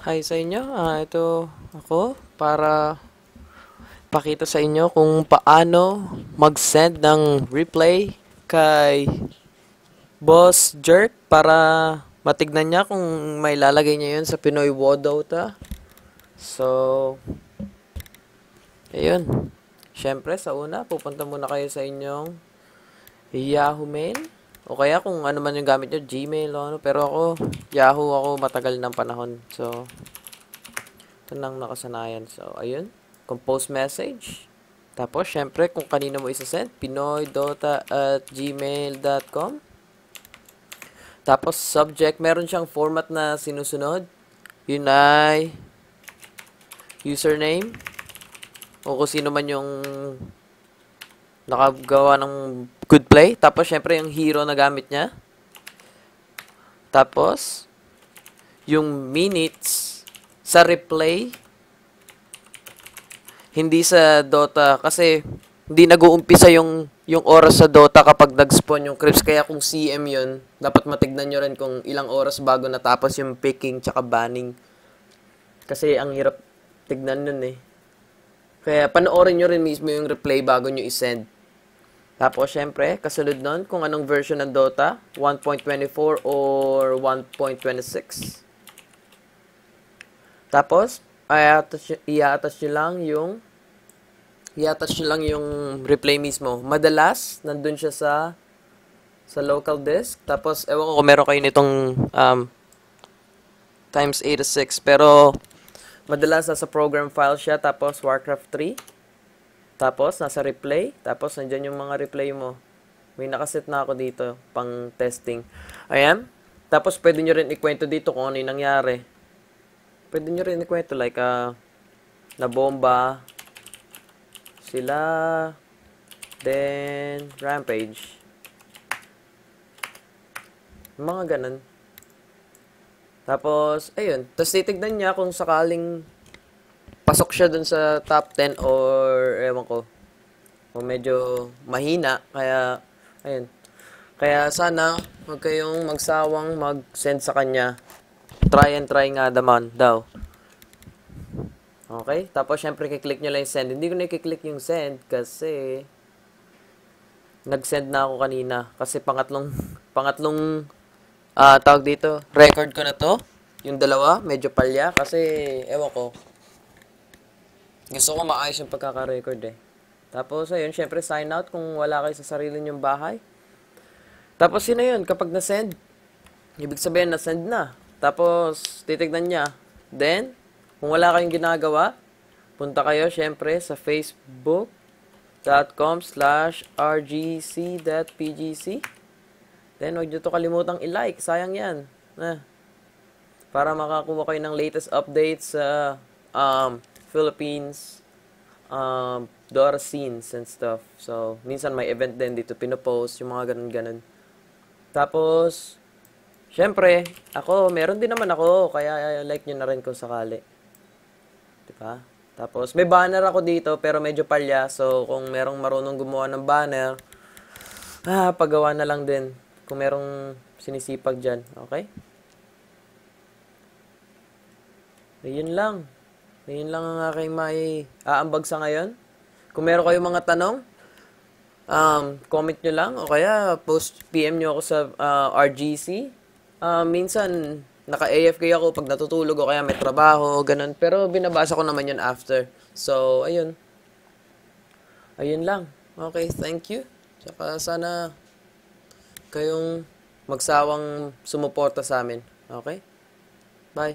Hi sa inyo. Ito ako para pakita sa inyo kung paano mag-send ng replay kay Boss Jerk para matignan niya kung may lalagay niya yun sa Pinoy Wodota. So, ayun. Siyempre, sa una, pupunta muna kayo sa inyong Yahoo Mail. O kaya kung ano man yung gamit nyo, Gmail o ano. Pero ako, Yahoo ako matagal ng panahon. So, ito nang nakasanayan. So, ayun. Compose message. Tapos, syempre, kung kanino mo isa-send, pinoydota@gmail.com. Tapos, subject, meron siyang format na sinusunod. Yun ay username o kung sino man yung nakagawa ng good play. Tapos, syempre, yung hero na gamit niya. Tapos, yung minutes sa replay, hindi sa Dota kasi hindi nag-uumpisa yung oras sa Dota kapag nag-spawn yung creeps. Kaya kung CM yun, dapat matignan nyo rin kung ilang oras bago natapos yung picking tsaka banning. Kasi ang hirap tignan nun eh. Kaya panoorin nyo rin mismo yung replay bago nyo isend. Tapos, syempre, kasunod nun, kung anong version ng Dota, 1.24 or 1.26. Tapos, i-attach nyo lang yung replay mismo. Madalas, nandun siya sa local disk. Tapos, ewan ko kung meron kayo nitong times 86. Pero, madalas nasa program file siya. Tapos, Warcraft 3. Tapos, nasa replay. Tapos, nandyan yung mga replay mo. May nakaset na ako dito, pang testing. Ayan. Tapos, pwede nyo rin ikwento dito kung ano yung nangyari. Pwede nyo rin ikwento, like, nabomba sila, then, rampage. Mga ganun. Tapos, ayun. Tapos, titignan niya kung sakaling pasok siya dun sa top 10 or, ewan ko, o medyo mahina. Kaya, ayun. Kaya sana, huwag kayong magsawang mag-send sa kanya. Try and try nga naman daw. Okay? Tapos, syempre, kiklik nyo lang yung send. Hindi ko na kiklik yung send kasi nag-send na ako kanina. Kasi pangatlong tawag dito, record ko na to. Yung dalawa, medyo palya. Kasi, ewan ko, gusto ko maayos yung pagkaka-record eh. Tapos, ayun, syempre, sign out kung wala kayo sa sarili nyong bahay. Tapos, yun na yun. Kapag na-send, ibig sabihin, na-send na. Tapos, titignan niya. Then, kung wala kayong ginagawa, punta kayo, syempre, sa facebook.com/rgc.pgc. Then, huwag nyo to kalimutang i-like. Sayang yan. Para makakuha kayo ng latest updates sa Philippines Dora scenes and stuff. So, minsan may event din dito pinopost, yung mga ganun-ganun. Tapos, syempre, meron din naman ako, kaya like nyo na rin kung sakali. Diba? Tapos, may banner ako dito, pero medyo palya. So, kung merong marunong gumawa ng banner, paggawa na lang din. Kung merong sinisipag dyan. Okay? Ayun lang. Ayun lang ang aking may aambag sa ngayon. Kung meron kayong mga tanong, comment nyo lang o kaya PM nyo ako sa RGC. Minsan, naka-AFK ako pag natutulog o kaya may trabaho, ganun. Pero binabasa ko naman yun after. So, ayun. Ayun lang. Okay, thank you. Tsaka sana kayong magsawang sumuporta sa amin. Okay? Bye.